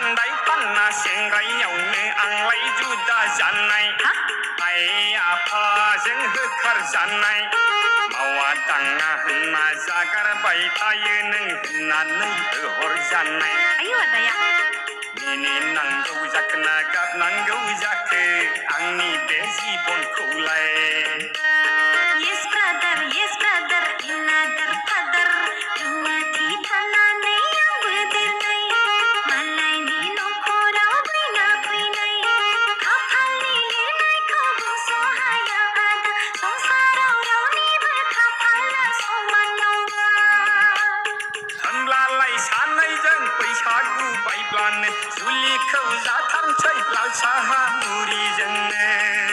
फानदाय फानना सेंग्रायावनो आंलाय जुदा जानाय आइ आफाजों होखारजानाय मावा दाङा होनना जागारबाय थायो नों होननानै हरजानाय मिनिनांगौ जाखो ना गाबनांगौ जाखो आंनि बे जिबनखौलाय Yes brother another father रुवाथि थानानै आंबो देरनाय मालायनि नखराव बैना फैनाय खाफालनि लिरनायखौ बुंस' हाया आदा संसाराव रावनिबो खाफाला समान नङा होनब्लालाय सानैजों बैसागु बायब्लानो जुलिखौ जाथारसै लाल साहा मुरिजोंनो